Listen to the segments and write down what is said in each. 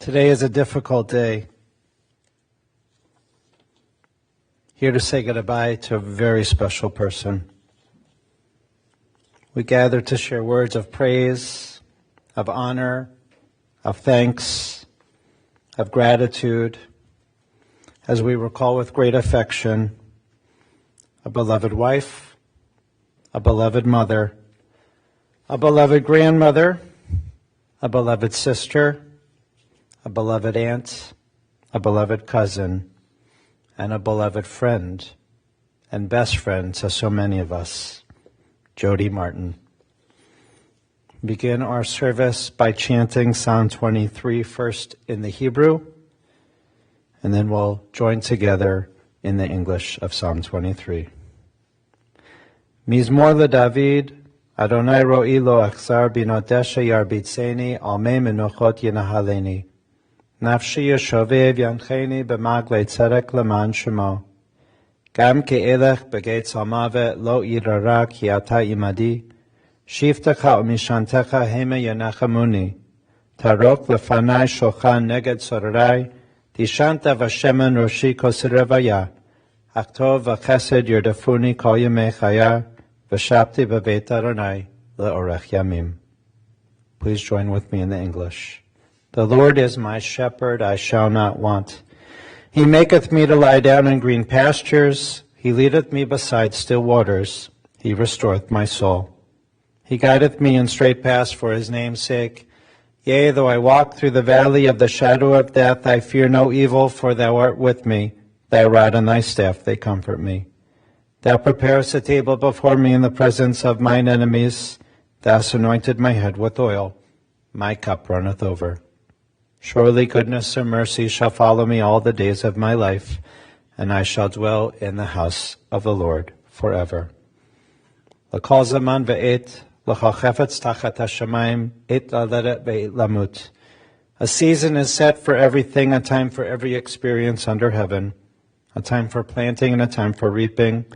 Today is a difficult day. Here to say goodbye to a very special person. We gather to share words of praise, of honor, of thanks, of gratitude, as we recall with great affection a beloved wife, a beloved mother, a beloved grandmother, a beloved sister, a beloved aunt, a beloved cousin, and a beloved friend and best friend to so many of us, Jodi Marton. Begin our service by chanting Psalm 23 first in the Hebrew, and then we'll join together in the English of Psalm 23. Mizmor LeDavid, Adonai ro'i lo achzar binotesha yarbitzeni, al mei menuchot yenahaleni. Nafshi yeshovev yancheni b'magle tzedek leman shemo. Gam ke'elech b'geitz hamavet lo irara ki ata imadi. Shiftecha u'mishantecha heme yenachamuni. Tarok lefanai shochan neged sorarai. Tishanta v'shemen roshi kosirevaya. Achtov v'chesed yerdafuni kol yemei chaya. V'shapti b'beit Adonai le'orech yamim. Please join with me in the English. The Lord is my shepherd, I shall not want. He maketh me to lie down in green pastures. He leadeth me beside still waters. He restoreth my soul. He guideth me in straight paths for his name's sake. Yea, though I walk through the valley of the shadow of death, I fear no evil, for thou art with me. Thy rod and thy staff, they comfort me. Thou preparest a table before me in the presence of mine enemies. Thou hast anointed my head with oil. My cup runneth over. Surely goodness and mercy shall follow me all the days of my life, and I shall dwell in the house of the Lord forever. L'kol zaman ve'et, l'chol chefetz tachat hashamayim, et laledet ve'et lamut. A season is set for everything, a time for every experience under heaven, a time for planting and a time for reaping,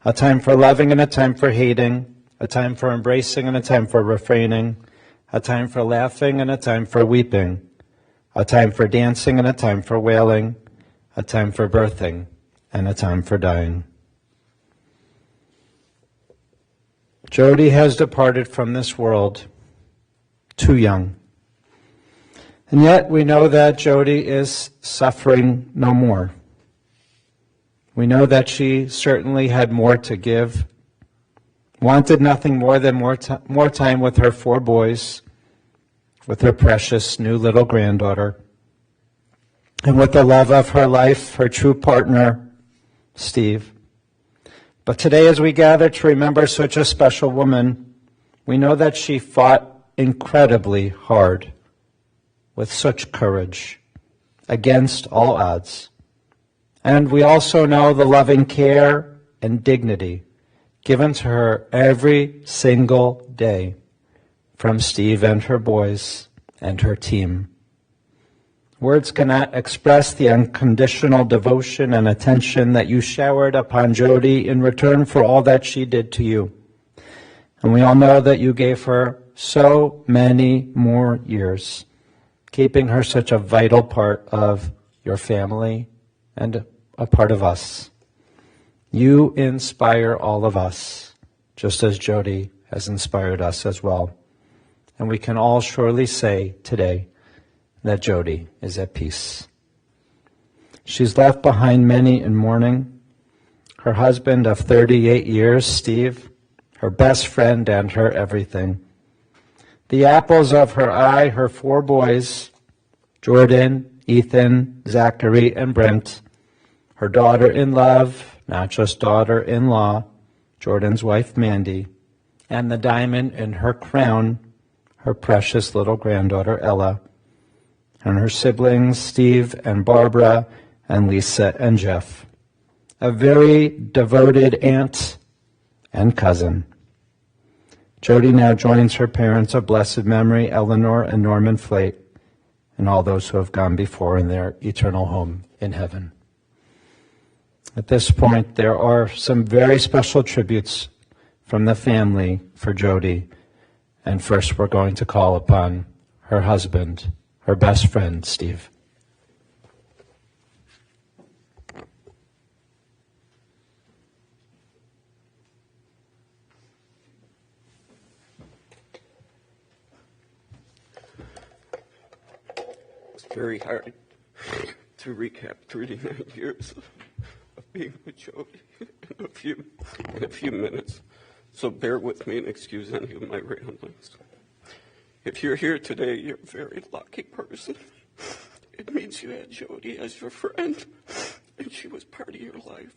a time for loving and a time for hating, a time for embracing and a time for refraining, a time for laughing and a time for weeping, a time for dancing and a time for wailing, a time for birthing and a time for dying. Jodi has departed from this world too young. And yet we know that Jodi is suffering no more. We know that she certainly had more to give, wanted nothing more than more time with her 4 boys, with her precious new little granddaughter, and with the love of her life, her true partner, Steve. But today, as we gather to remember such a special woman, we know that she fought incredibly hard, with such courage, against all odds. And we also know the loving care and dignity given to her every single day from Steve and her boys and her team. Words cannot express the unconditional devotion and attention that you showered upon Jodi in return for all that she did to you. And we all know that you gave her so many more years, keeping her such a vital part of your family and a part of us. You inspire all of us, just as Jodi has inspired us as well. And we can all surely say today that Jodi is at peace. She's left behind many in mourning. Her husband of 38 years, Steve, her best friend and her everything. The apples of her eye, her 4 boys, Jordan, Ethan, Zachary, and Brent. Her daughter-in-love, not just daughter-in-law, Jordan's wife, Mandy. And the diamond in her crown, her precious little granddaughter, Ella, and her siblings, Steve and Barbara, and Lisa and Jeff. A very devoted aunt and cousin. Jodi now joins her parents of blessed memory, Eleanor and Norman Flate, and all those who have gone before in their eternal home in heaven. At this point, there are some very special tributes from the family for Jodi. And first we're going to call upon her husband, her best friend, Steve. It's very hard to recap 39 years of being with Jodi in a few minutes. So bear with me and excuse any of my ramblings. If you're here today, you're a very lucky person. It means you had Jodi as your friend, and she was part of your life.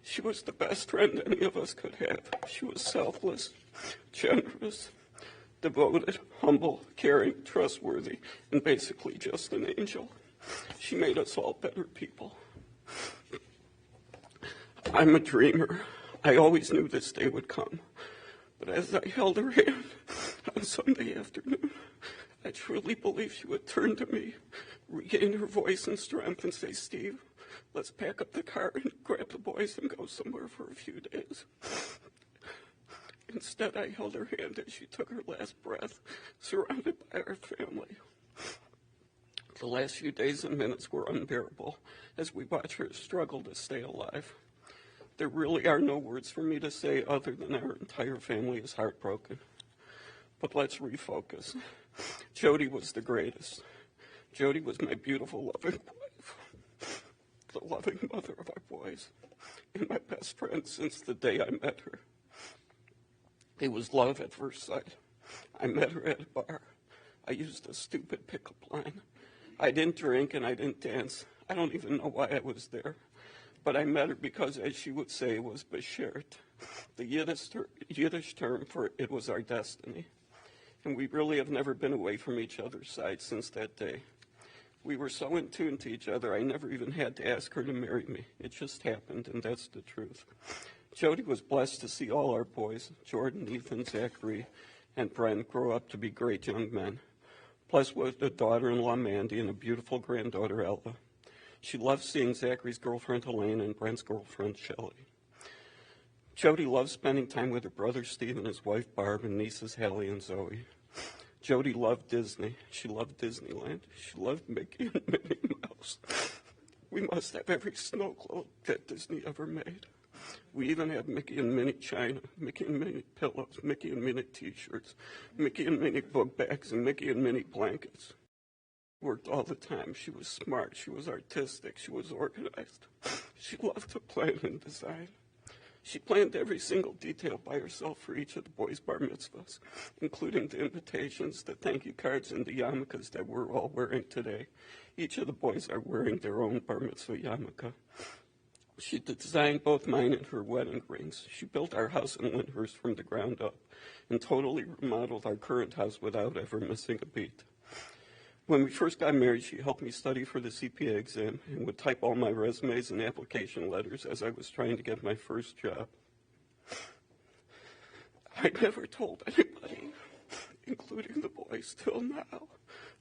She was the best friend any of us could have. She was selfless, generous, devoted, humble, caring, trustworthy, and basically just an angel. She made us all better people. I'm a dreamer. I always knew this day would come. But as I held her hand on Sunday afternoon, I truly believed she would turn to me, regain her voice and strength, and say, "Steve, let's pack up the car and grab the boys and go somewhere for a few days." Instead, I held her hand as she took her last breath, surrounded by our family. The last few days and minutes were unbearable as we watched her struggle to stay alive. There really are no words for me to say other than our entire family is heartbroken. But let's refocus. Jodi was the greatest. Jodi was my beautiful, loving wife, the loving mother of our boys, and my best friend since the day I met her. It was love at first sight. I met her at a bar. I used a stupid pickup line. I didn't drink and I didn't dance. I don't even know why I was there. But I met her because, as she would say, it was beschert, the Yiddish term for it was our destiny. And we really have never been away from each other's side since that day. We were so in tune to each other, I never even had to ask her to marry me. It just happened, and that's the truth. Jodi was blessed to see all our boys, Jordan, Ethan, Zachary, and Brent, grow up to be great young men. Plus with a daughter-in-law, Mandy, and a beautiful granddaughter, Ella. She loved seeing Zachary's girlfriend, Elaine, and Brent's girlfriend, Shelley. Jodi loved spending time with her brother, Steve, and his wife, Barb, and nieces, Hallie and Zoe. Jodi loved Disney. She loved Disneyland. She loved Mickey and Minnie Mouse. We must have every snow globe that Disney ever made. We even had Mickey and Minnie China, Mickey and Minnie pillows, Mickey and Minnie t-shirts, Mickey and Minnie book bags, and Mickey and Minnie blankets. Worked all the time. She was smart. She was artistic. She was organized. She loved to plan and design. She planned every single detail by herself for each of the boys' bar mitzvahs, including the invitations, the thank you cards, and the yarmulkes that we're all wearing today. Each of the boys are wearing their own bar mitzvah yarmulke. She designed both mine and her wedding rings. She built our house in Lyndhurst from the ground up and totally remodeled our current house without ever missing a beat. When we first got married, she helped me study for the CPA exam and would type all my resumes and application letters as I was trying to get my first job. I never told anybody, including the boys, till now.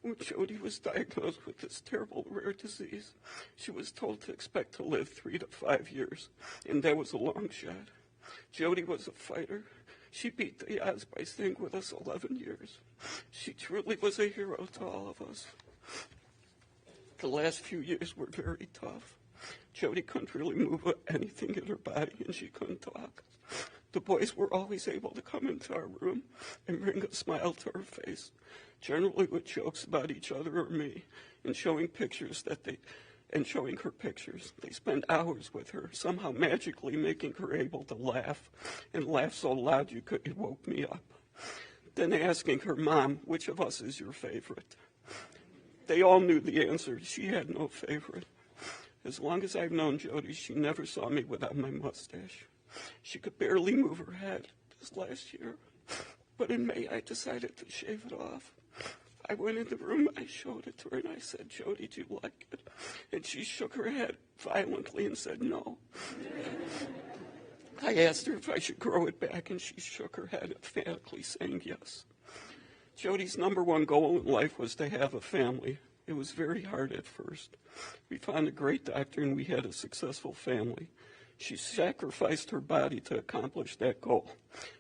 When Jodi was diagnosed with this terrible rare disease, she was told to expect to live 3 to 5 years, and that was a long shot. Jodi was a fighter. She beat the odds by staying with us 11 years. She truly was a hero to all of us. The last few years were very tough. Jodi couldn't really move anything in her body, and she couldn't talk. The boys were always able to come into our room and bring a smile to her face, generally with jokes about each other or me, and showing her pictures. They spent hours with her, somehow magically making her able to laugh, and laugh so loud it woke me up. Then asking her, "Mom, which of us is your favorite?" They all knew the answer. She had no favorite. As long as I've known Jodi, she never saw me without my mustache. She could barely move her head this last year, but in May I decided to shave it off. I went in the room, I showed it to her, and I said, "Jodi, do you like it?" And she shook her head violently and said no. I asked her if I should grow it back, and she shook her head emphatically, saying yes. Jodi's number one goal in life was to have a family. It was very hard at first. We found a great doctor, and we had a successful family. She sacrificed her body to accomplish that goal.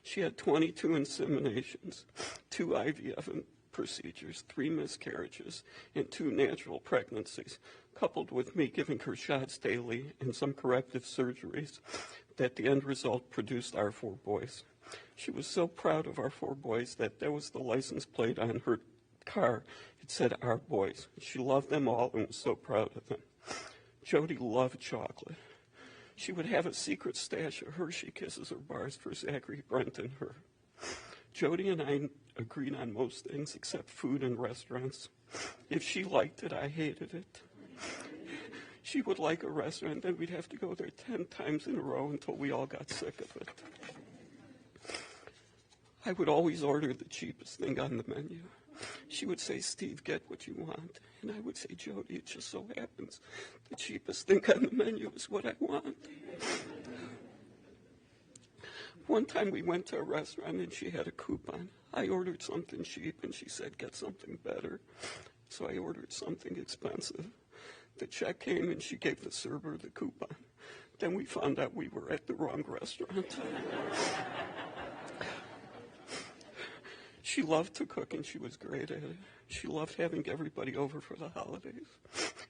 She had 22 inseminations, 2 IVF procedures, 3 miscarriages, and 2 natural pregnancies, coupled with me giving her shots daily and some corrective surgeries, that the end result produced our 4 boys. She was so proud of our 4 boys that was the license plate on her car. It said "Our Boys." She loved them all and was so proud of them. Jodi loved chocolate. She would have a secret stash of Hershey Kisses or bars for Zachary, Brent, and her. Jodi and I agreed on most things except food and restaurants. If she liked it, I hated it. She would like a restaurant, then we'd have to go there 10 times in a row until we all got sick of it. I would always order the cheapest thing on the menu. She would say, "Steve, get what you want." And I would say, "Jodi, it just so happens the cheapest thing on the menu is what I want." One time we went to a restaurant and she had a coupon. I ordered something cheap and she said, "Get something better." So I ordered something expensive. The check came and she gave the server the coupon. Then we found out we were at the wrong restaurant. She loved to cook and she was great at it. She loved having everybody over for the holidays.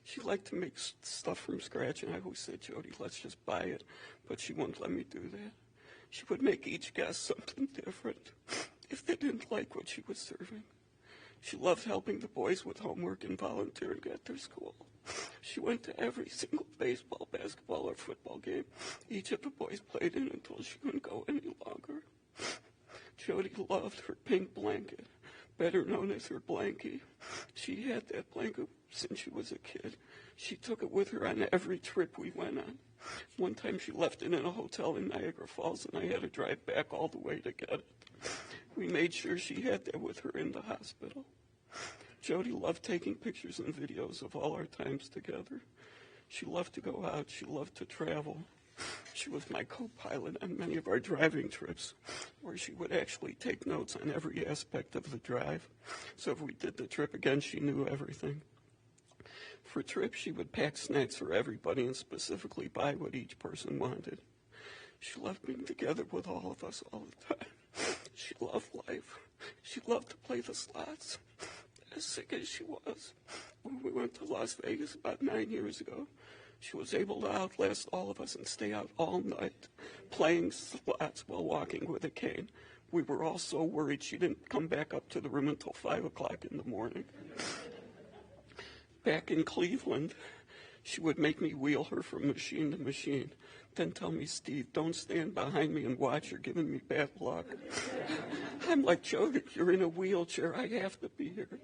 She liked to make stuff from scratch, and I always said, "Jodi, let's just buy it." But she wouldn't let me do that. She would make each guest something different if they didn't like what she was serving. She loved helping the boys with homework and volunteering at their school. She went to every single baseball, basketball, or football game each of the boys played in until she couldn't go any longer. Jodi loved her pink blanket, better known as her blankie. She had that blanket since she was a kid. She took it with her on every trip we went on. One time she left it in a hotel in Niagara Falls, and I had to drive back all the way to get it. We made sure she had that with her in the hospital. Jodi loved taking pictures and videos of all our times together. She loved to go out. She loved to travel. She was my co-pilot on many of our driving trips, where she would actually take notes on every aspect of the drive. So if we did the trip again, she knew everything. For trips, she would pack snacks for everybody and specifically buy what each person wanted. She loved being together with all of us all the time. She loved life. She loved to play the slots. As sick as she was, when we went to Las Vegas about 9 years ago, she was able to outlast all of us and stay out all night playing slots while walking with a cane. We were all so worried she didn't come back up to the room until 5 o'clock in the morning. Back in Cleveland, she would make me wheel her from machine to machine, then tell me, "Steve, don't stand behind me and watch. You're giving me bad luck." I'm like, "Jodi, you're in a wheelchair. I have to be here."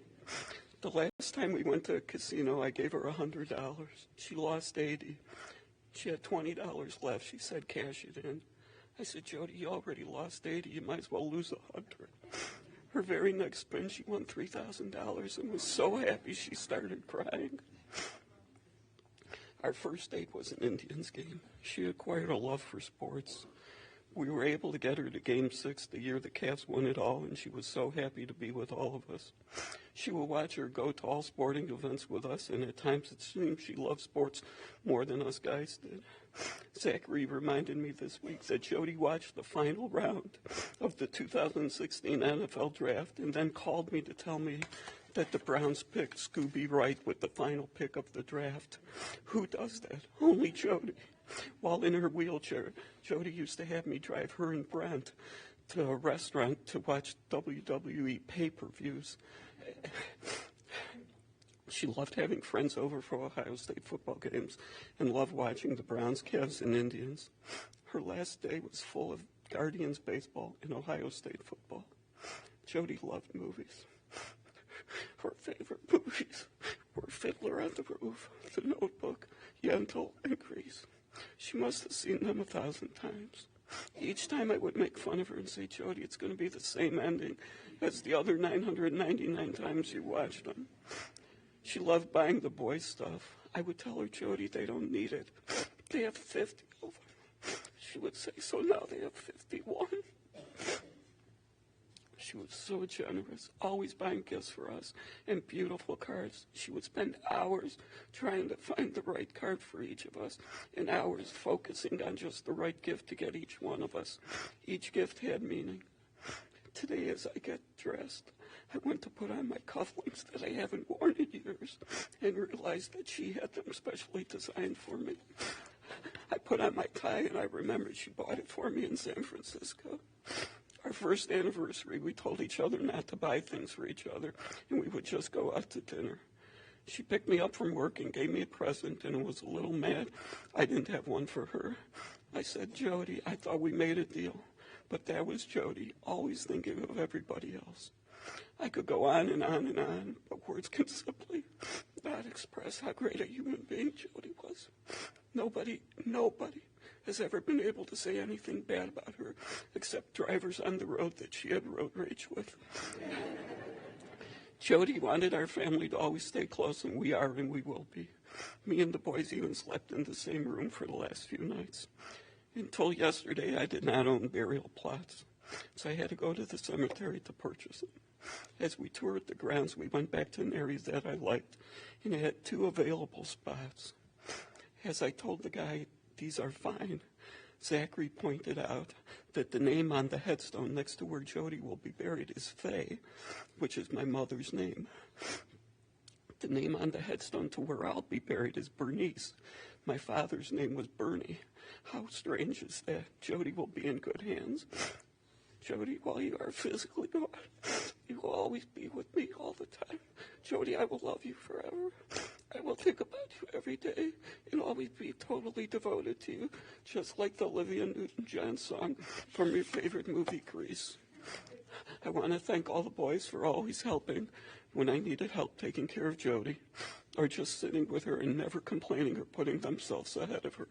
The last time we went to a casino, I gave her $100. She lost 80. She had $20 left. She said, "Cash it in." I said, "Jodi, you already lost 80. You might as well lose 100. Her very next spin, she won $3,000 and was so happy she started crying. Our first date was an Indians game. She acquired a love for sports. We were able to get her to Game 6 the year the Cavs won it all, and she was so happy to be with all of us. She would watch her go to all sporting events with us, and at times it seemed she loved sports more than us guys did. Zachary reminded me this week that Jodi watched the final round of the 2016 NFL draft and then called me to tell me that the Browns picked Scooby Wright with the final pick of the draft. Who does that? Only Jodi. While in her wheelchair, Jodi used to have me drive her and Brent to a restaurant to watch WWE pay-per-views. She loved having friends over for Ohio State football games and loved watching the Browns, Cavs, and Indians. Her last day was full of Guardians baseball and Ohio State football. Jodi loved movies. Her favorite movies were Fiddler on the Roof, The Notebook, Yentl, and Grease. She must have seen them 1,000 times. Each time I would make fun of her and say, "Jodi, it's going to be the same ending as the other 999 times you watched them." She loved buying the boys' stuff. I would tell her, "Jodi, they don't need it. They have 50 of them." She would say, "So now they have 51. She was so generous, always buying gifts for us and beautiful cards. She would spend hours trying to find the right card for each of us and hours focusing on just the right gift to get each one of us. Each gift had meaning. Today, as I get dressed, I went to put on my cufflinks that I haven't worn in years and realized that she had them specially designed for me. I put on my tie and I remembered she bought it for me in San Francisco. Our first anniversary, we told each other not to buy things for each other and we would just go out to dinner. She picked me up from work and gave me a present, and I was a little mad I didn't have one for her. I said, Jodi, I thought we made a deal, but that was Jodi, always thinking of everybody else. I could go on and on and on, but words can simply not express how great a human being Jodi was. Nobody has ever been able to say anything bad about her except drivers on the road that she had road rage with. Jodi wanted our family to always stay close, and we are and we will be. Me and the boys even slept in the same room for the last few nights. Until yesterday, I did not own burial plots, so I had to go to the cemetery to purchase them. As we toured the grounds, we went back to an area that I liked, and it had 2 available spots. As I told the guy, these are fine, Zachary pointed out that the name on the headstone next to where Jodi will be buried is Faye, which is my mother's name. The name on the headstone to where I'll be buried is Bernice. My father's name was Bernie. How strange is that? Jodi will be in good hands. Jodi, while you are physically gone, you will always be with me all the time. Jodi, I will love you forever. I will think about you every day and always be totally devoted to you, just like the Olivia Newton-John song from your favorite movie, Grease. I want to thank all the boys for always helping when I needed help taking care of Jodi, or just sitting with her and never complaining or putting themselves ahead of her.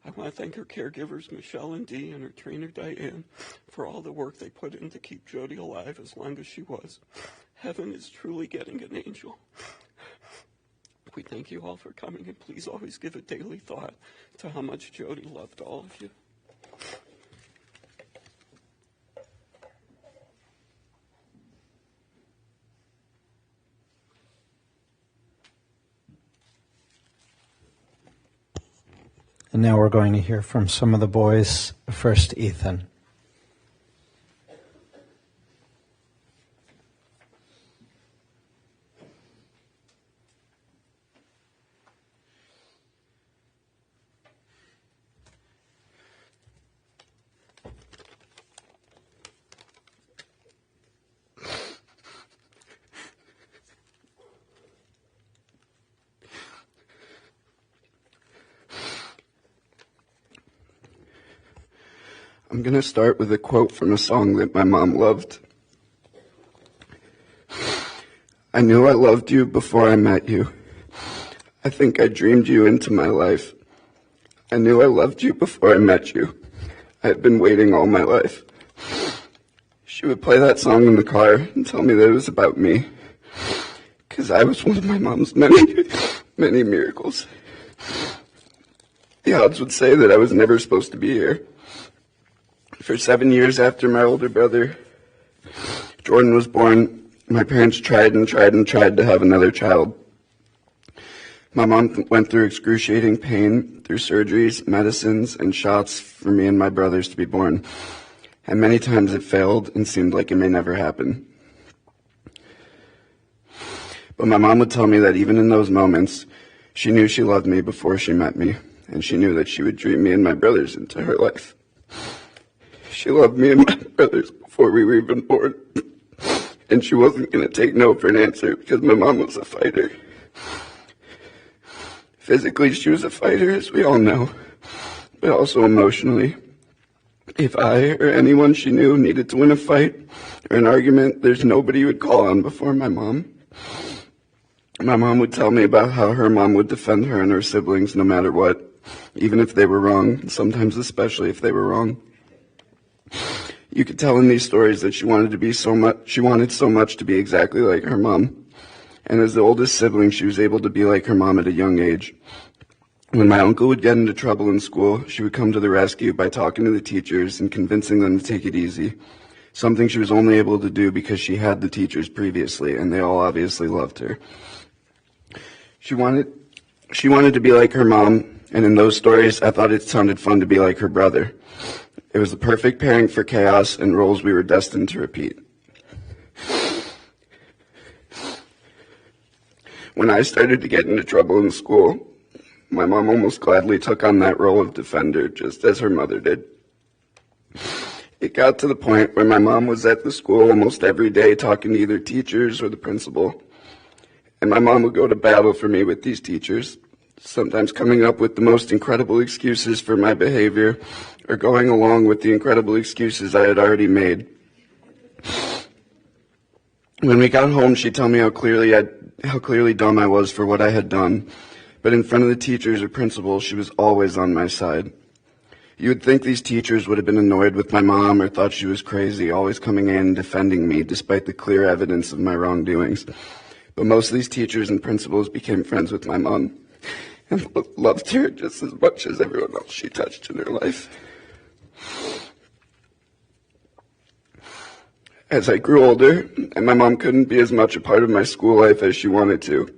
I want to thank her caregivers, Michelle and Dee, and her trainer, Diane, for all the work they put in to keep Jodi alive as long as she was. Heaven is truly getting an angel. We thank you all for coming, and please always give a daily thought to how much Jodi loved all of you. And now we're going to hear from some of the boys. First, Ethan. I'm going to start with a quote from a song that my mom loved. I knew I loved you before I met you. I think I dreamed you into my life. I knew I loved you before I met you. I had been waiting all my life. She would play that song in the car and tell me that it was about me, because I was one of my mom's many, many miracles. The odds would say that I was never supposed to be here. For 7 years after my older brother Jordan was born, my parents tried to have another child. My mom went through excruciating pain, through surgeries, medicines, and shots for me and my brothers to be born. And many times it failed and seemed like it may never happen. But my mom would tell me that even in those moments, she knew she loved me before she met me, and she knew that she would dream me and my brothers into her life. She loved me and my brothers before we were even born, and she wasn't going to take no for an answer because my mom was a fighter. Physically, she was a fighter, as we all know, but also emotionally. If I or anyone she knew needed to win a fight or an argument, there's nobody you would call on before my mom. My mom would tell me about how her mom would defend her and her siblings no matter what, even if they were wrong, and sometimes especially if they were wrong. You could tell in these stories that she wanted so much to be exactly like her mom. And as the oldest sibling, she was able to be like her mom at a young age. When my uncle would get into trouble in school, she would come to the rescue by talking to the teachers and convincing them to take it easy. Something she was only able to do because she had the teachers previously, and they all obviously loved her. She wanted to be like her mom, and in those stories, I thought it sounded fun to be like her brother. It was the perfect pairing for chaos and roles we were destined to repeat. When I started to get into trouble in school, my mom almost gladly took on that role of defender, just as her mother did. It got to the point where my mom was at the school almost every day talking to either teachers or the principal. And my mom would go to battle for me with these teachers, sometimes coming up with the most incredible excuses for my behavior or going along with the incredible excuses I had already made. When we got home, she'd tell me how clearly dumb I was for what I had done. But in front of the teachers or principals, she was always on my side. You would think these teachers would have been annoyed with my mom or thought she was crazy, always coming in and defending me despite the clear evidence of my wrongdoings. But most of these teachers and principals became friends with my mom and loved her just as much as everyone else she touched in her life. As I grew older, and my mom couldn't be as much a part of my school life as she wanted to,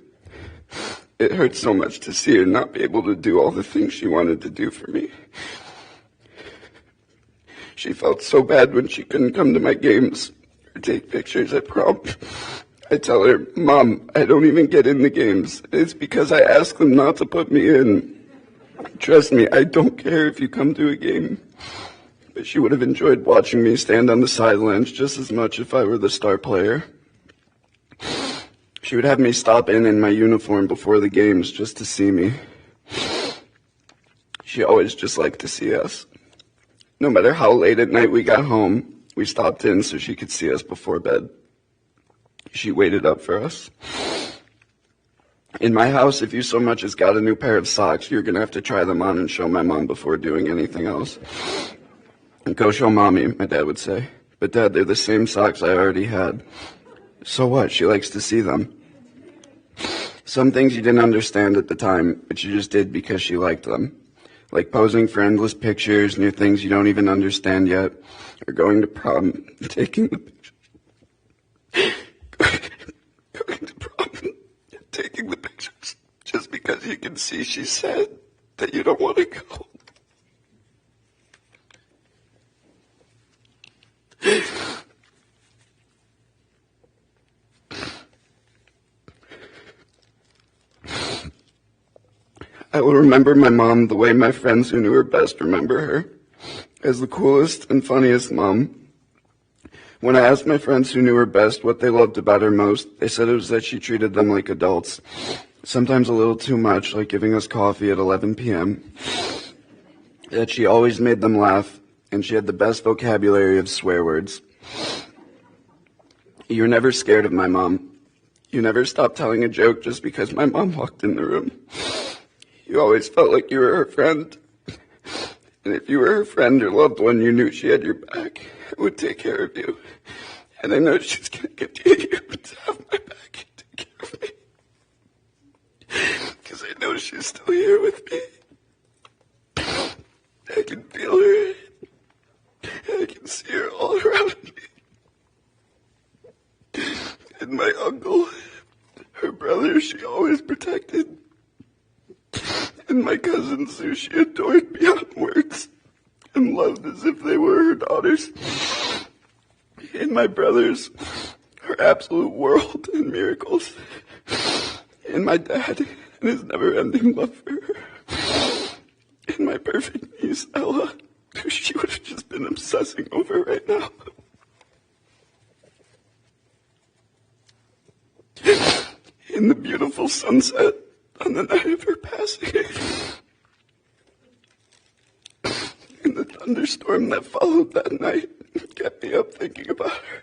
it hurt so much to see her not be able to do all the things she wanted to do for me. She felt so bad when she couldn't come to my games or take pictures at prom. I tell her, Mom, I don't even get in the games. It's because I ask them not to put me in. Trust me, I don't care if you come to a game. But she would have enjoyed watching me stand on the sidelines just as much if I were the star player. She would have me stop in my uniform before the games just to see me. She always just liked to see us. No matter how late at night we got home, we stopped in so she could see us before bed. She waited up for us. In my house, if you so much as got a new pair of socks, you're going to have to try them on and show my mom before doing anything else. Go show Mommy, my dad would say. But Dad, they're the same socks I already had. So what? She likes to see them. Some things you didn't understand at the time, but you just did because she liked them. Like posing for endless pictures near things you don't even understand yet, or going to prom, taking the pictures. Going to prom, taking the pictures, just because you can see she's sad that you don't want to go. I will remember my mom the way my friends who knew her best remember her, as the coolest and funniest mom. When I asked my friends who knew her best what they loved about her most, they said it was that she treated them like adults, sometimes a little too much, like giving us coffee at 11 p.m., that she always made them laugh, and she had the best vocabulary of swear words. You were never scared of my mom. You never stopped telling a joke just because my mom walked in the room. You always felt like you were her friend. And if you were her friend or loved one, you knew she had your back and would take care of you. And I know she's going to continue to have my back and take care of me. Because I know she's still here with me. I can feel her. I can see her all around me. And my uncle, her brother, she always protected. And my cousins, who she adored beyond words and loved as if they were her daughters. And my brothers, her absolute world and miracles. And my dad and his never-ending love for her. And my perfect niece, Ella, who she would have just been obsessing over right now. In the beautiful sunset on the night of her passing. And the thunderstorm that followed that night kept me up thinking about her.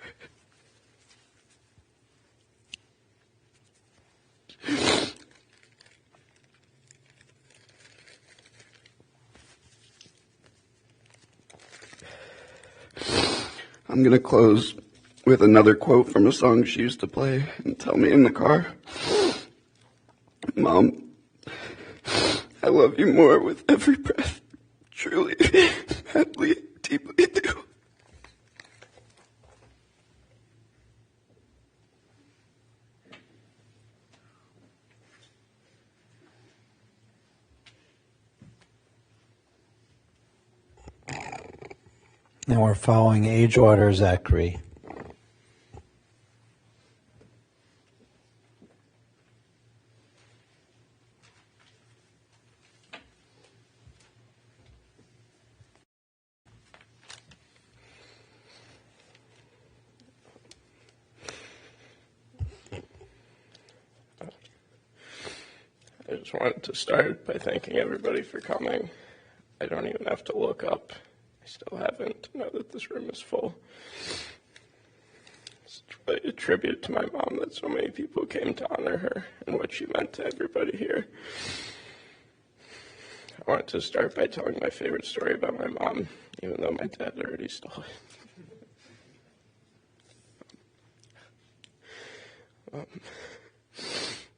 I'm going to close with another quote from a song she used to play and tell me in the car. Mom, I love you more with every breath. Truly, madly, deeply do. Now we're following age order, Zachary. I just wanted to start by thanking everybody for coming. I don't even have to look up. I still haven't to know that this room is full. It's really a tribute to my mom that so many people came to honor her and what she meant to everybody here. I wanted to start by telling my favorite story about my mom, even though my dad already stole it.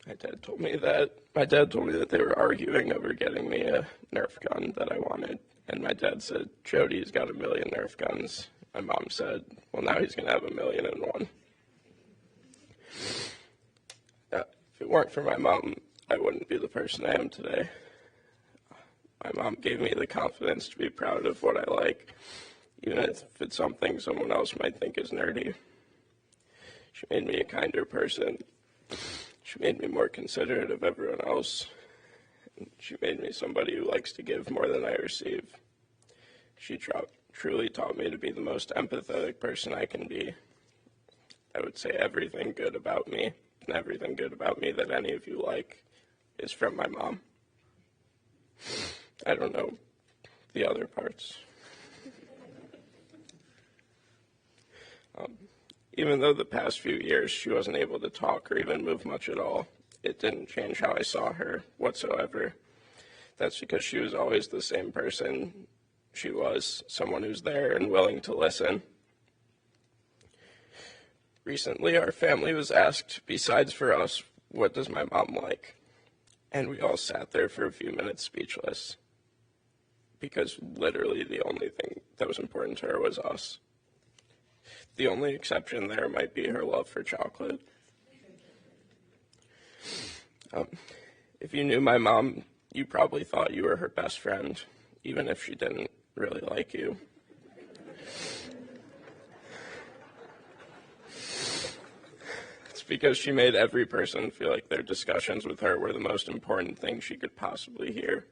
My dad told me that they were arguing over getting me a Nerf gun that I wanted. And my dad said, Jodi's got 1 million Nerf guns. My mom said, well, now he's going to have 1,000,001. If it weren't for my mom, I wouldn't be the person I am today. My mom gave me the confidence to be proud of what I like, even if it's something someone else might think is nerdy. She made me a kinder person. She made me more considerate of everyone else. She made me somebody who likes to give more than I receive. She truly taught me to be the most empathetic person I can be. I would say everything good about me, and everything good about me that any of you like, is from my mom. I don't know the other parts. Even though the past few years she wasn't able to talk or even move much at all, it didn't change how I saw her whatsoever. That's because she was always the same person she was, someone who's there and willing to listen. Recently, our family was asked, besides for us, what does my mom like? And we all sat there for a few minutes speechless, because literally the only thing that was important to her was us. The only exception there might be her love for chocolate. If you knew my mom, you probably thought you were her best friend, even if she didn't really like you. It's because she made every person feel like their discussions with her were the most important thing she could possibly hear.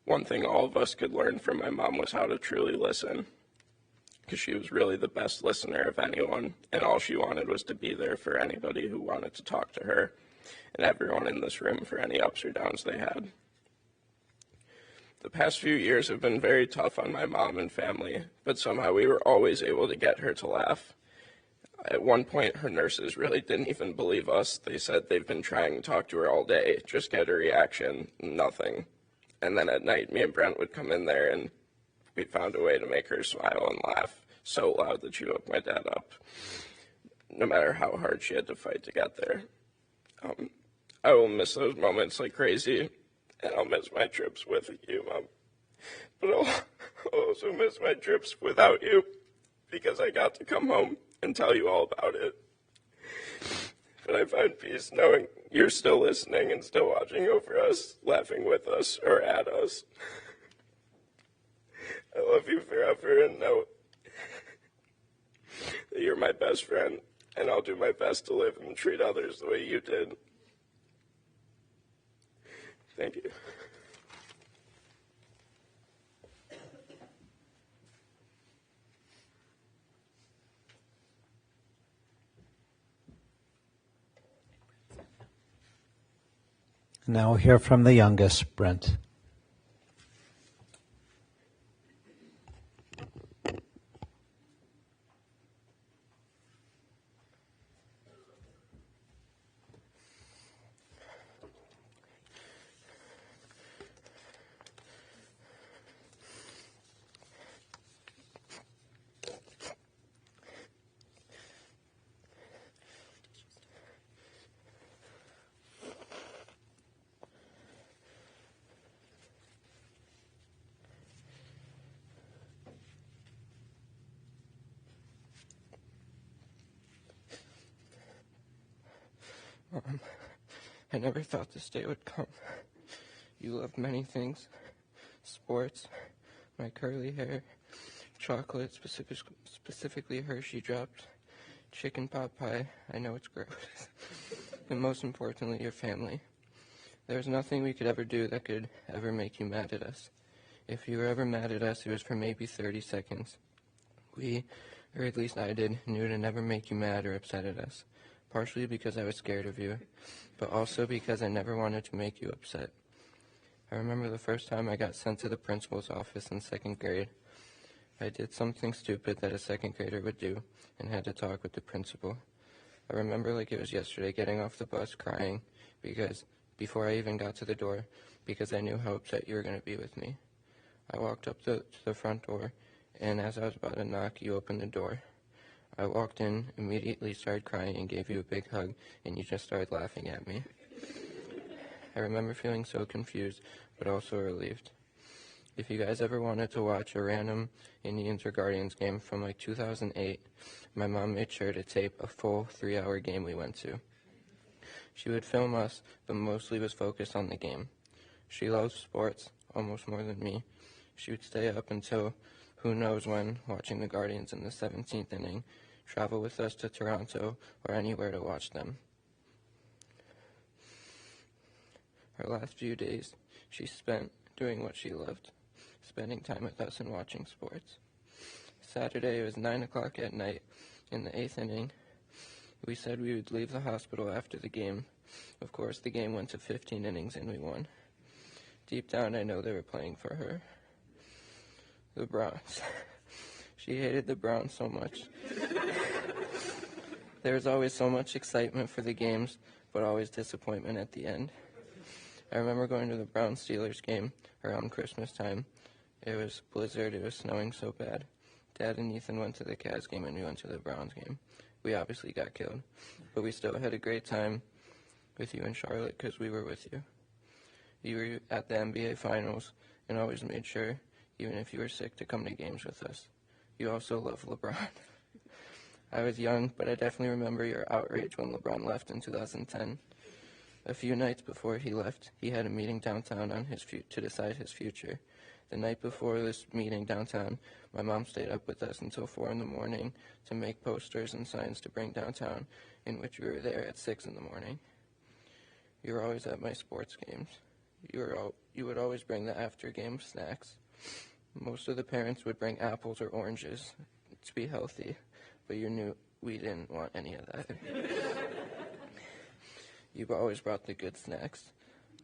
One thing all of us could learn from my mom was how to truly listen, because she was really the best listener of anyone, and all she wanted was to be there for anybody who wanted to talk to her, and everyone in this room for any ups or downs they had. The past few years have been very tough on my mom and family, but somehow we were always able to get her to laugh. At one point, her nurses really didn't even believe us. They said they've been trying to talk to her all day, just get a reaction, nothing. And then at night, me and Brent would come in there, and we found a way to make her smile and laugh so loud that she woke my dad up, no matter how hard she had to fight to get there. I will miss those moments like crazy, and I'll miss my trips with you, Mom. But I'll also miss my trips without you, because I got to come home and tell you all about it. But I find peace knowing you're still listening and still watching over us, laughing with us or at us. I love you forever, and know that you're my best friend, and I'll do my best to live and treat others the way you did. Thank you. Now we'll hear from the youngest, Brent. Mom, I never thought this day would come. You love many things. Sports, my curly hair, chocolate, specifically Hershey dropped, chicken pot pie, I know it's gross, and most importantly, your family. There was nothing we could ever do that could ever make you mad at us. If you were ever mad at us, it was for maybe 30 seconds. We, or at least I did, knew to never make you mad or upset at us. partially because I was scared of you, but also because I never wanted to make you upset. I remember the first time I got sent to the principal's office in 2nd grade. I did something stupid that a 2nd grader would do and had to talk with the principal. I remember like it was yesterday getting off the bus crying before I even got to the door because I knew how upset you were going to be with me. I walked up to the front door, and as I was about to knock, you opened the door. I walked in, immediately started crying, and gave you a big hug, and you just started laughing at me. I remember feeling so confused, but also relieved. If you guys ever wanted to watch a random Indians or Guardians game from like 2008, my mom made sure to tape a full 3-hour game we went to. She would film us, but mostly was focused on the game. She loves sports, almost more than me. She would stay up until who knows when, watching the Guardians in the 17th inning, travel with us to Toronto or anywhere to watch them. Her last few days she spent doing what she loved, spending time with us and watching sports. Saturday, it was 9 o'clock at night in the 8th inning. We said we would leave the hospital after the game. Of course, the game went to 15 innings and we won. Deep down, I know they were playing for her. The Browns. She hated the Browns so much. There was always so much excitement for the games, but always disappointment at the end. I remember going to the Browns-Steelers game around Christmas time. It was blizzard, it was snowing so bad. Dad and Ethan went to the Cavs game and we went to the Browns game. We obviously got killed, but we still had a great time with you in Charlotte because we were with you. You were at the NBA Finals and always made sure, even if you were sick, to come to games with us. You also love LeBron. I was young, but I definitely remember your outrage when LeBron left in 2010. A few nights before he left, he had a meeting downtown on to decide his future. The night before this meeting downtown, my mom stayed up with us until 4 in the morning to make posters and signs to bring downtown, in which we were there at 6 in the morning. You were always at my sports games. You would always bring the after-game snacks. Most of the parents would bring apples or oranges to be healthy, but you knew we didn't want any of that. You always brought the good snacks.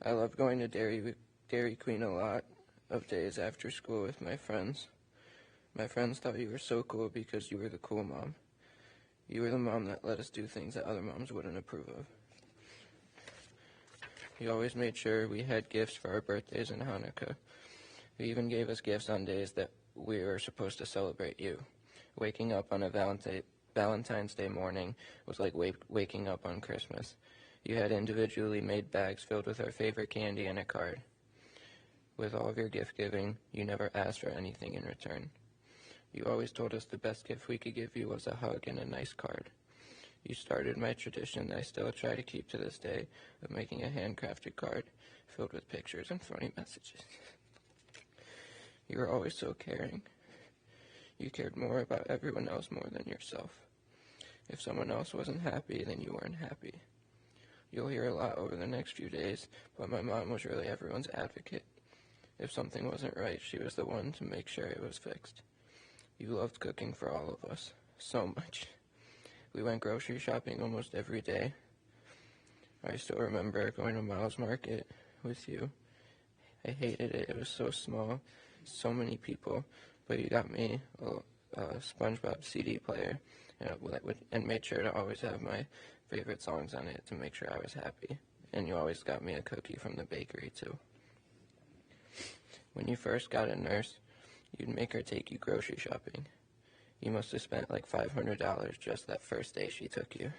I loved going to Dairy Queen a lot of days after school with my friends. My friends thought you were so cool because you were the cool mom. You were the mom that let us do things that other moms wouldn't approve of. You always made sure we had gifts for our birthdays and Hanukkah. You even gave us gifts on days that we were supposed to celebrate you. Waking up on a Valentine's Day morning was like waking up on Christmas. You had individually made bags filled with our favorite candy and a card. With all of your gift giving, you never asked for anything in return. You always told us the best gift we could give you was a hug and a nice card. You started my tradition that I still try to keep to this day of making a handcrafted card filled with pictures and funny messages. You were always so caring. You cared more about everyone else more than yourself. If someone else wasn't happy, then you weren't happy. You'll hear a lot over the next few days, but my mom was really everyone's advocate. If something wasn't right, she was the one to make sure it was fixed. You loved cooking for all of us, so much. We went grocery shopping almost every day. I still remember going to Miles Market with you. I hated it. It was so small, so many people, but you got me a SpongeBob CD player and made sure to always have my favorite songs on it to make sure I was happy. And you always got me a cookie from the bakery, too. When you first got a nurse, you'd make her take you grocery shopping. You must have spent like $500 just that first day she took you.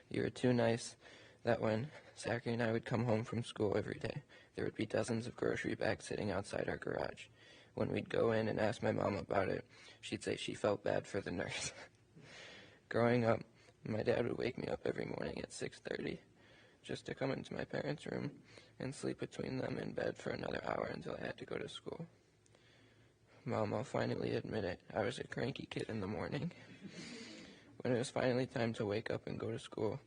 You were too nice that when Zachary and I would come home from school every day, there would be dozens of grocery bags sitting outside our garage. When we'd go in and ask my mom about it, she'd say she felt bad for the nurse. Growing up, my dad would wake me up every morning at 6:30 just to come into my parents' room and sleep between them in bed for another hour until I had to go to school. Mom, I'll finally admit it, I was a cranky kid in the morning. When it was finally time to wake up and go to school,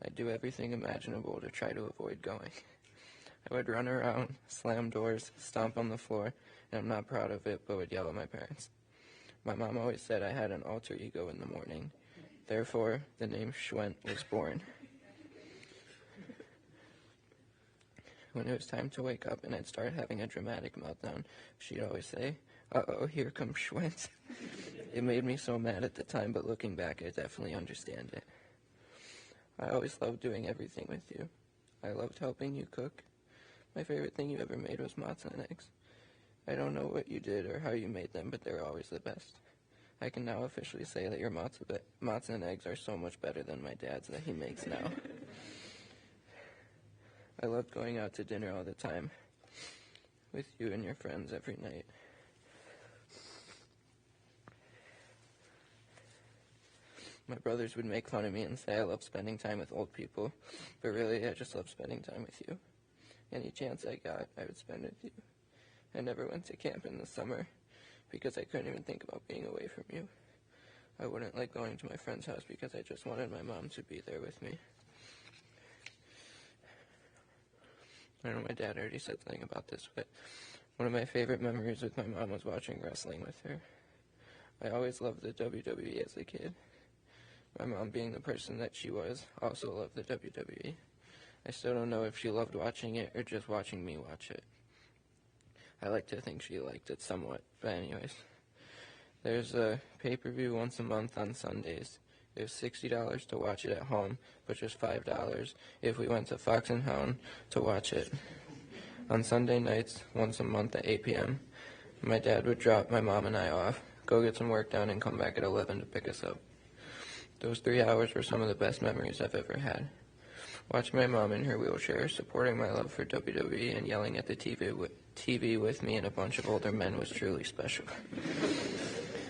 I'd do everything imaginable to try to avoid going. I would run around, slam doors, stomp on the floor, and I'm not proud of it, but would yell at my parents. My mom always said I had an alter ego in the morning. Therefore, the name Schwent was born. When it was time to wake up and I'd start having a dramatic meltdown, she'd always say, "Uh-oh, here comes Schwent." It made me so mad at the time, but looking back, I definitely understand it. I always loved doing everything with you. I loved helping you cook. My favorite thing you ever made was matzah and eggs. I don't know what you did or how you made them, but they were always the best. I can now officially say that your matzah and eggs are so much better than my dad's that he makes now. I loved going out to dinner all the time with you and your friends every night. My brothers would make fun of me and say I love spending time with old people, but really I just love spending time with you. Any chance I got, I would spend with you. I never went to camp in the summer because I couldn't even think about being away from you. I wouldn't like going to my friend's house because I just wanted my mom to be there with me. I know my dad already said something about this, but one of my favorite memories with my mom was watching wrestling with her. I always loved the WWE as a kid. My mom, being the person that she was, also loved the WWE. I still don't know if she loved watching it or just watching me watch it. I like to think she liked it somewhat, but anyways. There's a pay-per-view once a month on Sundays. It was $60 to watch it at home, but just $5 if we went to Fox and Hound to watch it. On Sunday nights, once a month at 8 p.m., my dad would drop my mom and I off, go get some work done, and come back at 11 to pick us up. Those 3 hours were some of the best memories I've ever had. Watching my mom in her wheelchair, supporting my love for WWE, and yelling at the TV with me and a bunch of older men was truly special.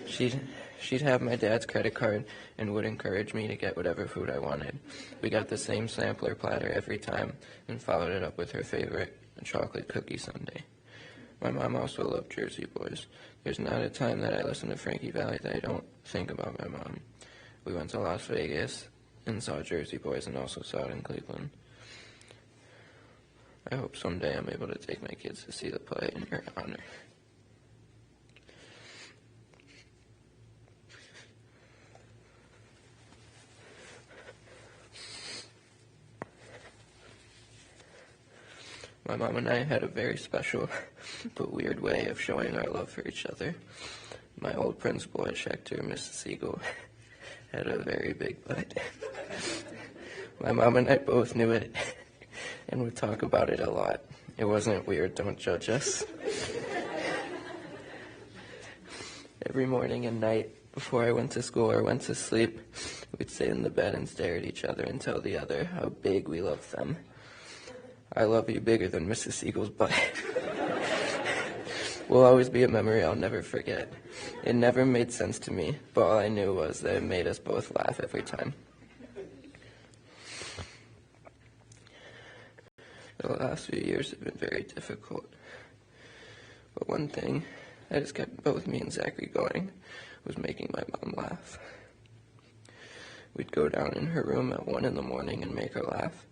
She'd have my dad's credit card and would encourage me to get whatever food I wanted. We got the same sampler platter every time and followed it up with her favorite, a chocolate cookie sundae. My mom also loved Jersey Boys. There's not a time that I listen to Frankie Valli that I don't think about my mom. We went to Las Vegas and saw Jersey Boys and also saw it in Cleveland. I hope someday I'm able to take my kids to see the play in your honor. My mom and I had a very special but weird way of showing our love for each other. My old principal at Schechter, Mrs. Siegel, had a very big butt. My mom and I both knew it and would talk about it a lot. It wasn't weird, don't judge us. Every morning and night, before I went to school or went to sleep, we'd sit in the bed and stare at each other and tell the other how big we loved them. I love you bigger than Mrs. Siegel's butt. Will always be a memory I'll never forget. It never made sense to me, but all I knew was that it made us both laugh every time. The last few years have been very difficult. But one thing that has kept both me and Zachary going was making my mom laugh. We'd go down in her room at 1 a.m. and make her laugh.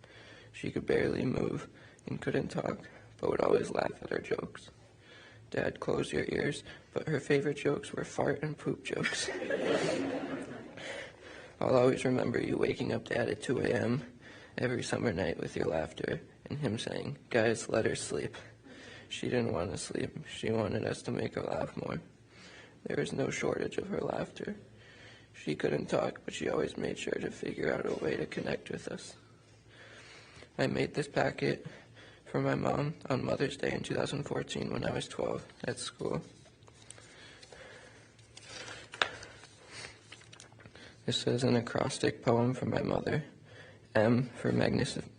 She could barely move and couldn't talk, but would always laugh at our jokes. Dad, close your ears, but her favorite jokes were fart and poop jokes. I'll always remember you waking up Dad at 2 a.m. every summer night with your laughter and him saying, "Guys, let her sleep." She didn't want to sleep. She wanted us to make her laugh more. There was no shortage of her laughter. She couldn't talk, but she always made sure to figure out a way to connect with us. I made this packet for my mom on Mother's Day in 2014 when I was 12 at school. This is an acrostic poem from my mother. M for magnificent.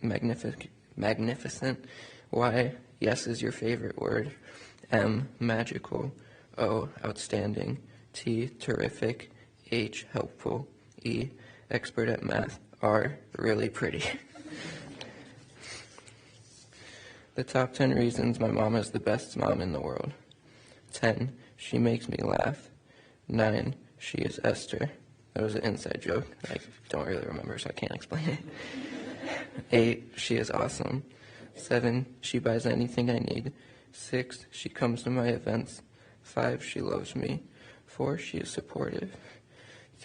Y, yes is your favorite word. M, magical. O, outstanding. T, terrific. H, helpful. E, expert at math. R, really pretty. The top 10 reasons my mom is the best mom in the world. 10, she makes me laugh. 9, she is Esther. That was an inside joke. I don't really remember, so I can't explain it. 8, she is awesome. 7, she buys anything I need. 6, she comes to my events. 5, she loves me. 4, she is supportive.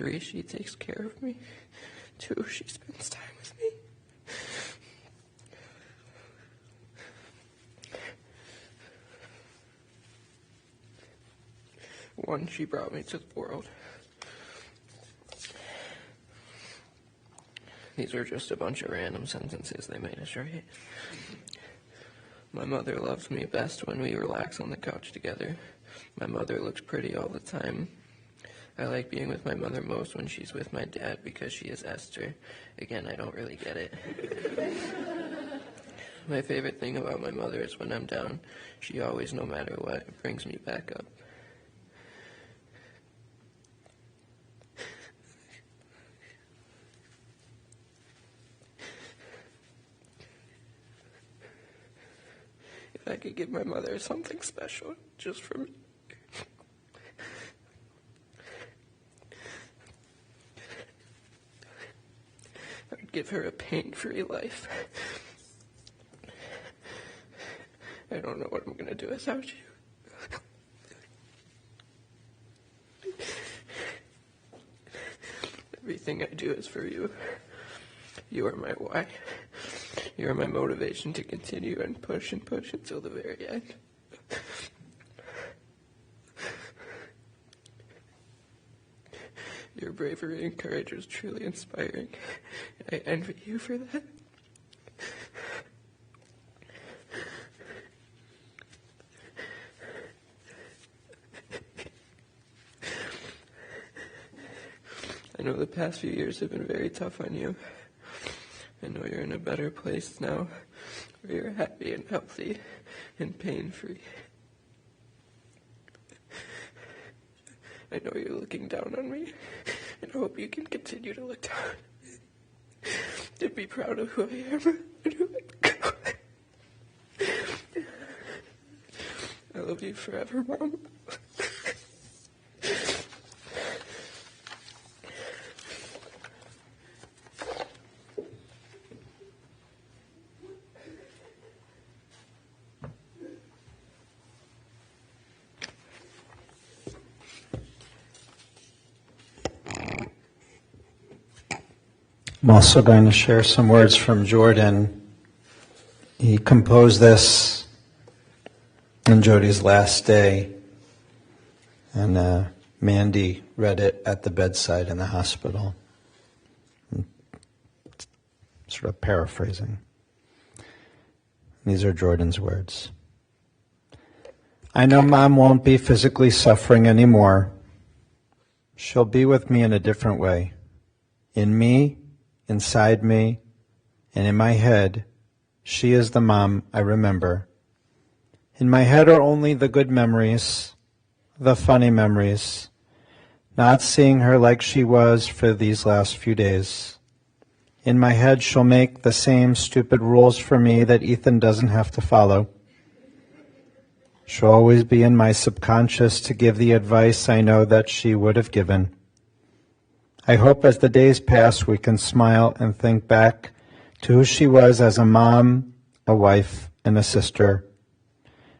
3, she takes care of me. 2, she spends time with me. 1, she brought me to the world. These are just a bunch of random sentences they made us write. My mother loves me best when we relax on the couch together. My mother looks pretty all the time. I like being with my mother most when she's with my dad because she is Esther. Again, I don't really get it. My favorite thing about my mother is when I'm down, she always, no matter what, brings me back up. If I could give my mother something special just for me, I would give her a pain-free life. I don't know what I'm going to do without you. Everything I do is for you. You are my why. You are my motivation to continue and push until the very end. Your bravery and courage is truly inspiring. I envy you for that. I know the past few years have been very tough on you. I know you're in a better place now, where you're happy and healthy and pain-free. I know you're looking down on me, and I hope you can continue to look down and be proud of who I am and who I've become. I love you forever, Mom. I'm also going to share some words from Jordan. He composed this on Jodi's last day, and Mandy read it at the bedside in the hospital. Sort of paraphrasing. These are Jordan's words. I know Mom won't be physically suffering anymore. She'll be with me in a different way. In me, inside me, and in my head, she is the Mom I remember. In my head are only the good memories, the funny memories, not seeing her like she was for these last few days. In my head, she'll make the same stupid rules for me that Ethan doesn't have to follow. She'll always be in my subconscious to give the advice I know that she would have given. I hope as the days pass we can smile and think back to who she was as a mom, a wife, and a sister.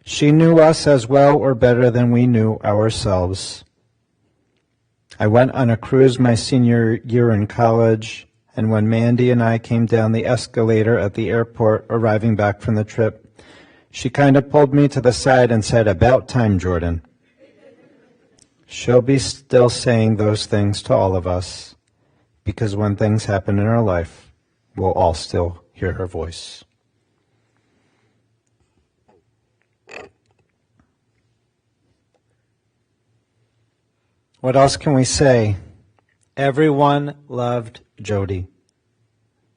She knew us as well or better than we knew ourselves. I went on a cruise my senior year in college, and when Mandy and I came down the escalator at the airport arriving back from the trip, she kind of pulled me to the side and said, "About time, Jordan." She'll be still saying those things to all of us, because when things happen in our life, we'll all still hear her voice. What else can we say? Everyone loved Jodi.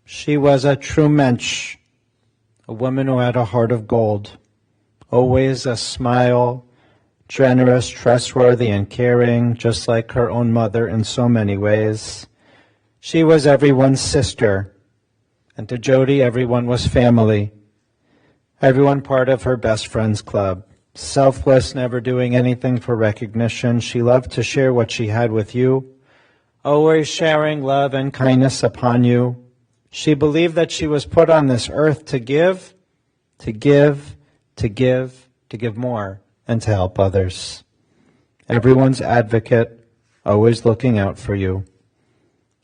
She was a true mensch, a woman who had a heart of gold, always a smile, generous, trustworthy, and caring, just like her own mother in so many ways. She was everyone's sister, and to Jodi, everyone was family, everyone part of her best friends club. Selfless, never doing anything for recognition. She loved to share what she had with you, always sharing love and kindness upon you. She believed that she was put on this earth to give, to give, to give, to give more, and to help others. Everyone's advocate, always looking out for you.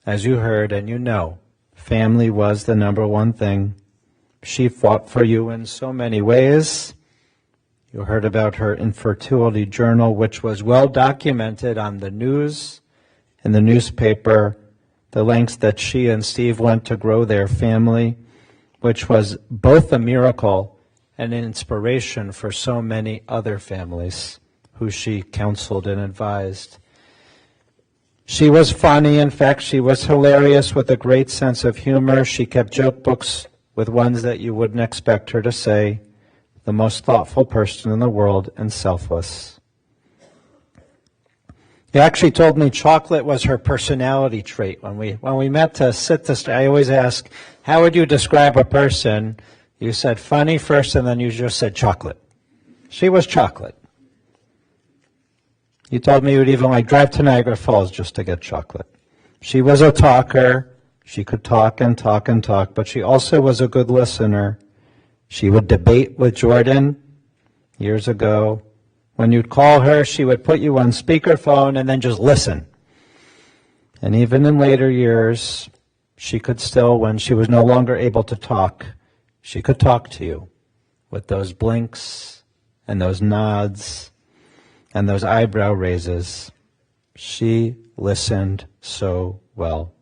As you heard and you know, family was the number one thing. She fought for you in so many ways. You heard about her infertility journal, which was well documented on the news, in the newspaper, the lengths that she and Steve went to grow their family, which was both a miracle and an inspiration for so many other families who she counseled and advised. She was funny. In fact, she was hilarious with a great sense of humor. She kept joke books with ones that you wouldn't expect her to say. The most thoughtful person in the world and selfless. He actually told me chocolate was her personality trait. When we met to sit this, I always ask, how would you describe a person? You said funny first, and then you just said chocolate. She was chocolate. You told me you would even drive to Niagara Falls just to get chocolate. She was a talker. She could talk and talk and talk, but she also was a good listener. She would debate with Jordan years ago. When you'd call her, she would put you on speakerphone and then just listen. And even in later years, she could still, when she was no longer able to talk, she could talk to you with those blinks and those nods and those eyebrow raises. She listened so well.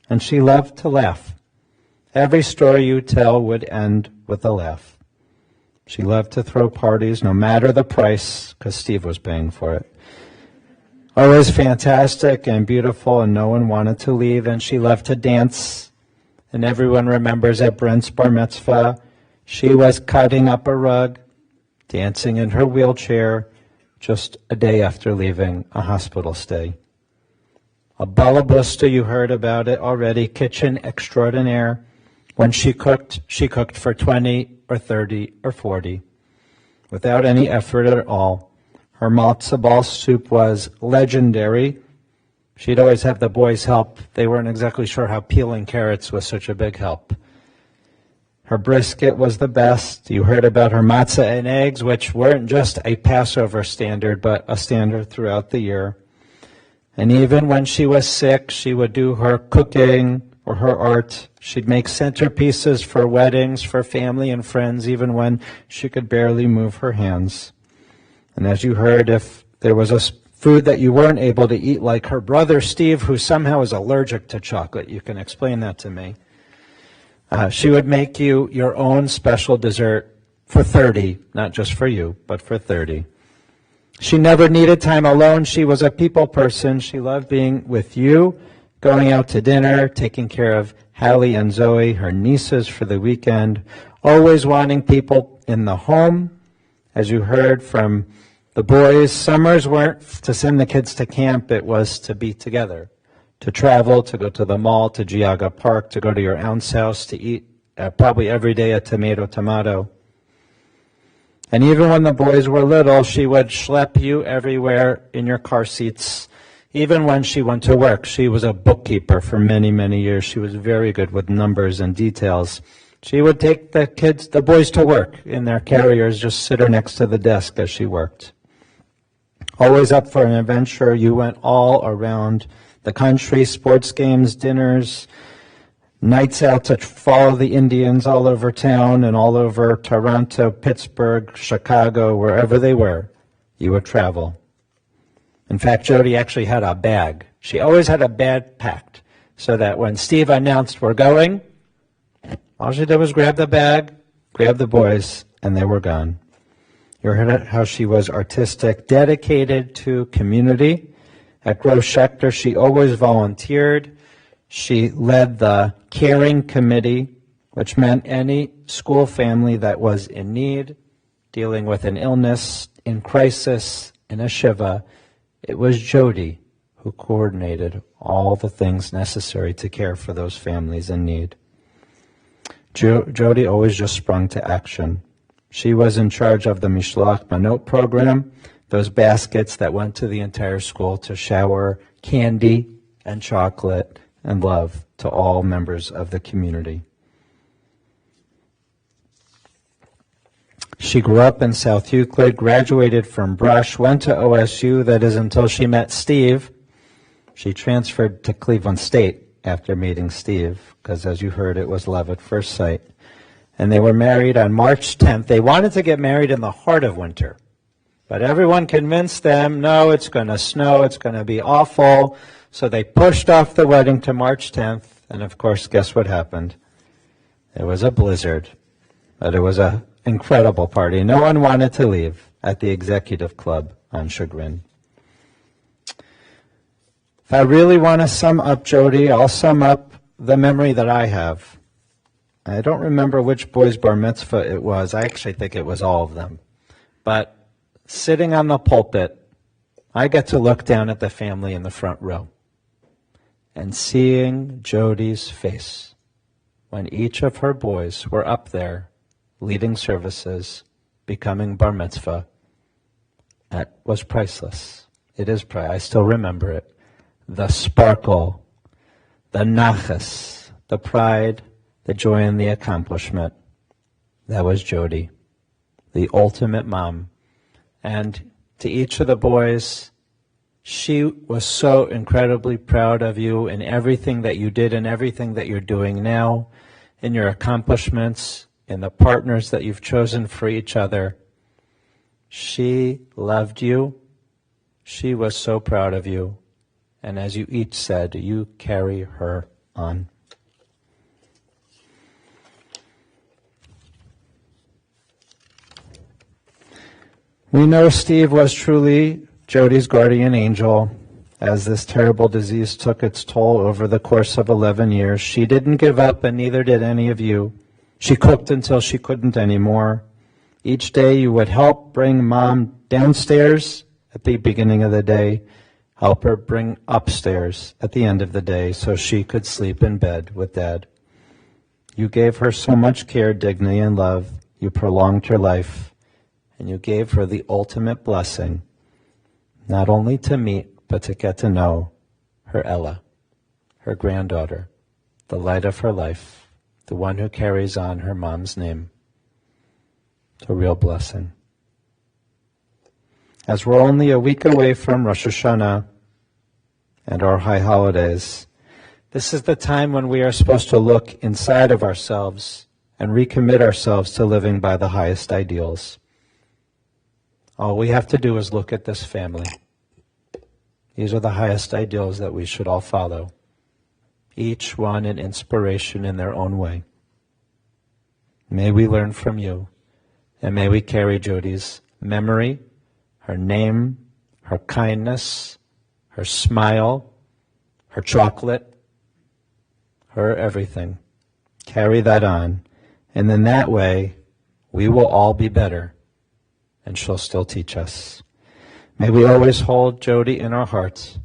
And she loved to laugh. Every story you tell would end with a laugh. She loved to throw parties, no matter the price, because Steve was paying for it. Always fantastic and beautiful, and no one wanted to leave. And she loved to dance. And everyone remembers at Brent's bar mitzvah, she was cutting up a rug, dancing in her wheelchair, just a day after leaving a hospital stay. A balabusta, you heard about it already, kitchen extraordinaire. When she cooked for 20 or 30 or 40, without any effort at all. Her matzo ball soup was legendary. She'd always have the boys help. They weren't exactly sure how peeling carrots was such a big help. Her brisket was the best. You heard about her matzah and eggs, which weren't just a Passover standard, but a standard throughout the year. And even when she was sick, she would do her cooking or her art. She'd make centerpieces for weddings, for family and friends, even when she could barely move her hands. And as you heard, if there was a food that you weren't able to eat, like her brother Steve, who somehow is allergic to chocolate, you can explain that to me. She would make you your own special dessert for 30, not just for you, but for 30. She never needed time alone. She was a people person. She loved being with you, going out to dinner, taking care of Hallie and Zoe, her nieces, for the weekend, always wanting people in the home. As you heard from the boys, summers weren't to send the kids to camp, it was to be together, to travel, to go to the mall, to Geauga Park, to go to your aunt's house, to eat probably every day a tomato. And even when the boys were little, she would schlep you everywhere in your car seats. Even when she went to work, she was a bookkeeper for many, many years. She was very good with numbers and details. She would take the boys to work in their carriers, just sit her next to the desk as she worked. Always up for an adventure. You went all around the country, sports games, dinners, nights out to follow the Indians all over town and all over Toronto, Pittsburgh, Chicago, wherever they were. You would travel. In fact, Jodi actually had a bag. She always had a bag packed so that when Steve announced we're going, all she did was grab the bag, grab the boys, and they were gone. You heard how she was artistic, dedicated to community. At Grove Schechter, she always volunteered. She led the caring committee, which meant any school family that was in need, dealing with an illness, in crisis, in a shiva. It was Jodi who coordinated all the things necessary to care for those families in need. Jodi always just sprung to action. She was in charge of the Mishloach Manot program, those baskets that went to the entire school to shower candy and chocolate and love to all members of the community. She grew up in South Euclid, graduated from Brush, went to OSU, that is until she met Steve. She transferred to Cleveland State after meeting Steve, because as you heard, it was love at first sight. And they were married on March 10th. They wanted to get married in the heart of winter. But everyone convinced them, no, it's going to snow, it's going to be awful. So they pushed off the wedding to March 10th. And of course, guess what happened? It was a blizzard. But it was an incredible party. No one wanted to leave at the executive club on Chagrin. If I really want to sum up Jodi, I'll sum up the memory that I have. I don't remember which boy's bar mitzvah it was. I actually think it was all of them. But sitting on the pulpit, I get to look down at the family in the front row and seeing Jodi's face when each of her boys were up there leading services, becoming bar mitzvah, that was priceless. It is priceless. I still remember it. The sparkle, the nachas, the pride, the joy in the accomplishment. That was Jodi, the ultimate mom. And to each of the boys, she was so incredibly proud of you in everything that you did and everything that you're doing now, in your accomplishments, in the partners that you've chosen for each other. She loved you. She was so proud of you. And as you each said, you carry her on. We know Steve was truly Jodi's guardian angel as this terrible disease took its toll over the course of 11 years. She didn't give up, and neither did any of you. She cooked until she couldn't anymore. Each day you would help bring Mom downstairs at the beginning of the day, help her bring upstairs at the end of the day so she could sleep in bed with Dad. You gave her so much care, dignity, and love. You prolonged her life, and you gave her the ultimate blessing, not only to meet, but to get to know her Ella, her granddaughter, the light of her life, the one who carries on her mom's name. It's a real blessing. As we're only a week away from Rosh Hashanah and our high holidays, this is the time when we are supposed to look inside of ourselves and recommit ourselves to living by the highest ideals. All we have to do is look at this family. These are the highest ideals that we should all follow, each one an inspiration in their own way. May we learn from you, and may we carry Jodi's memory, her name, her kindness, her smile, her chocolate, her everything. Carry that on, and in that way, we will all be better, and she'll still teach us. May we always hold Jodi in our hearts.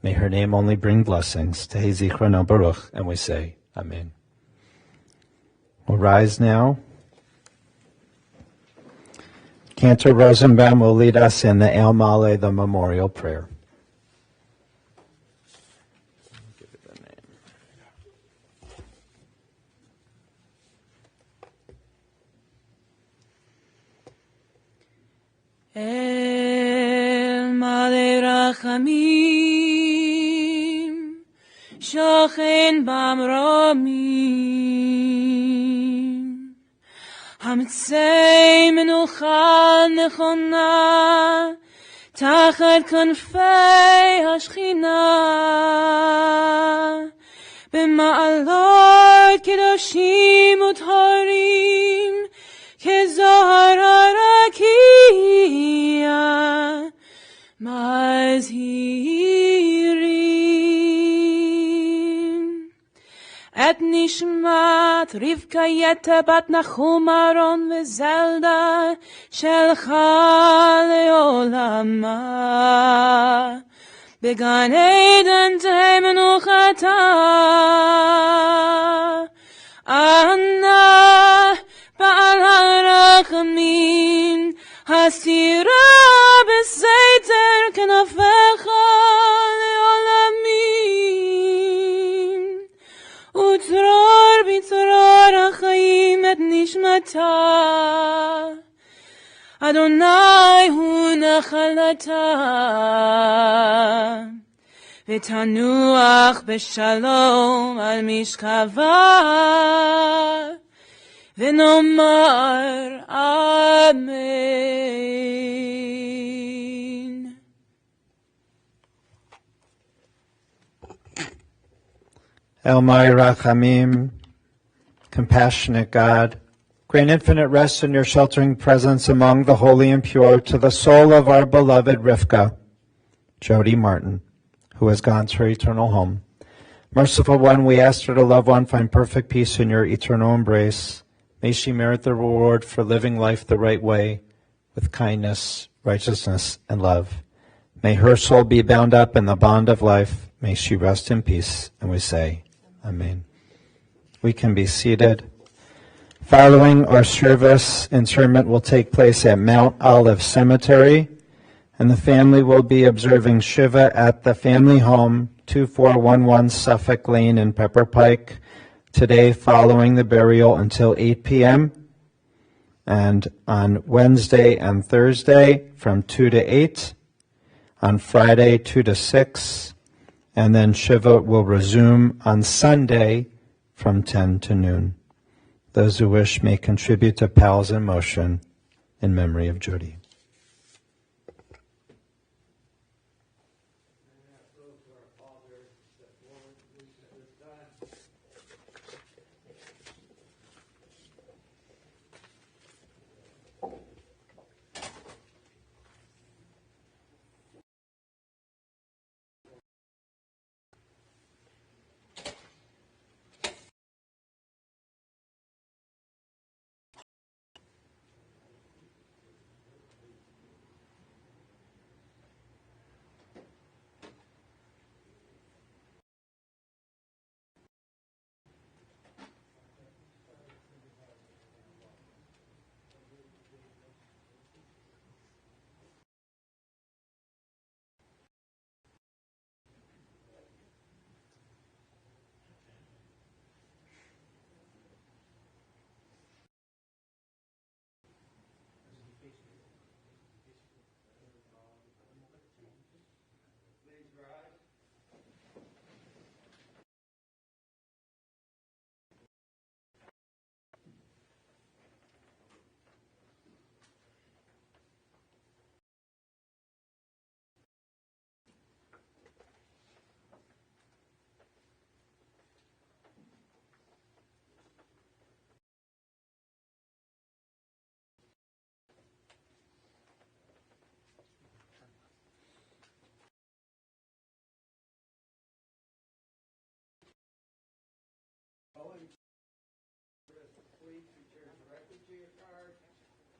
May her name only bring blessings. Tehi Zichrono Baruch, and we say, Amen. We'll rise now. Cantor Rosenbaum will lead us in the El Male, the memorial prayer. El Male Rachamim, Shochen Bamramim, Hamtzei Menucha Nechona, Tachat Kanfei Hashchina, B'ma'alot Kedoshim Uthorim, Kezohar HaRakia, Mazhirim. Et Nishmat Rivka Yeta Bat Nachum Aron Vezelda Shelcha Leolama, Began Eden Temenuchata, Anna Ba'al HaRachamim, Hasira B'Seiter Kenafecha Leolamim, Utror B'Tzoror HaChaim Et Nishmata, Adonai Hu Nachalata, ותנוח בשלום על משכבה, ונאמר אמן. El Mai Rachamim, compassionate God, grant infinite rest in your sheltering presence among the holy and pure to the soul of our beloved Rivka, Jodi Marton, who has gone to her eternal home. Merciful One, we ask her to love one, find perfect peace in your eternal embrace. May she merit the reward for living life the right way, with kindness, righteousness, and love. May her soul be bound up in the bond of life. May she rest in peace. And we say, Amen. We can be seated. Following our service, interment will take place at Mount Olive Cemetery, and the family will be observing Shiva at the family home, 2411 Suffolk Lane in Pepper Pike, today following the burial until 8 p.m., and on Wednesday and Thursday from 2 to 8, on Friday 2 to 6, and then Shiva will resume on Sunday from 10 to noon. Those who wish may contribute to Pals in Motion in memory of Jodi.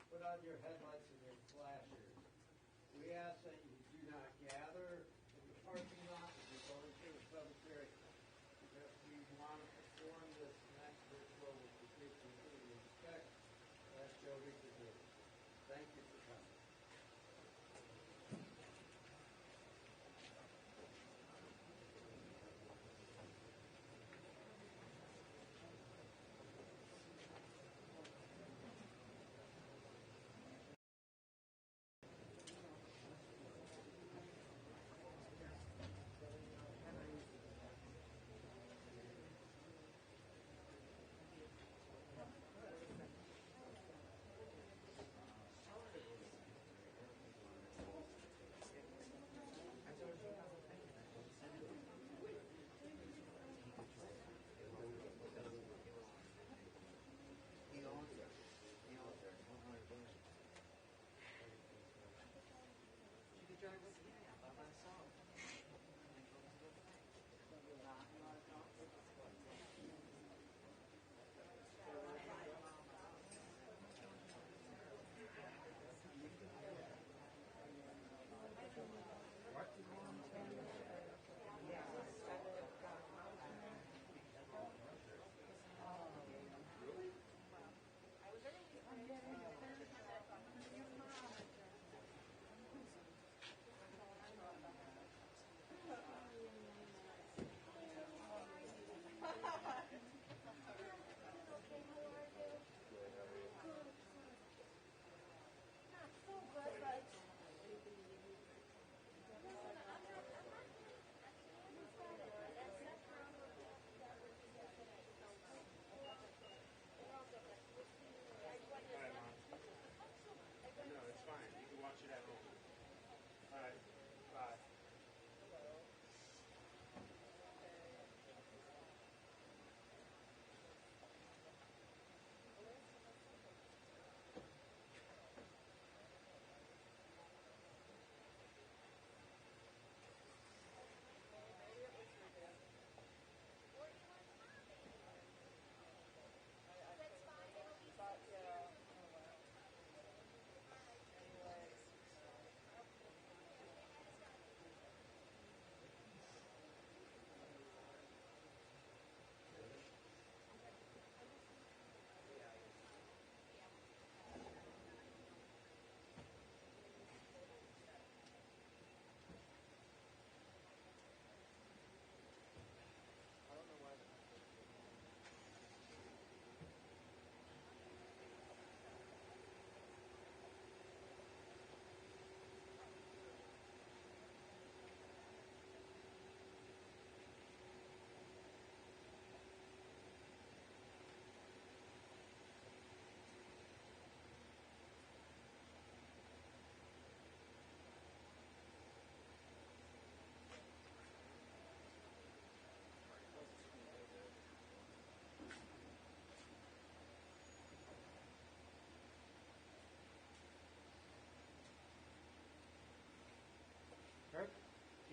Put on your headlights and your flashers. We ask that you do not gather in the parking lot as you're going to the cemetery, because we want to perform this next ritual with the dignity and respect that Jodi deserves. Thank you for coming.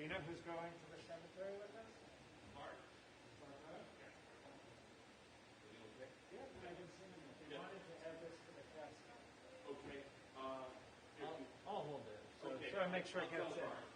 you know who's going to the cemetery with us? Mark. Yeah, I haven't seen him yet. He wanted to add this to the casket. Okay. I'll hold it. So, make sure it gets in.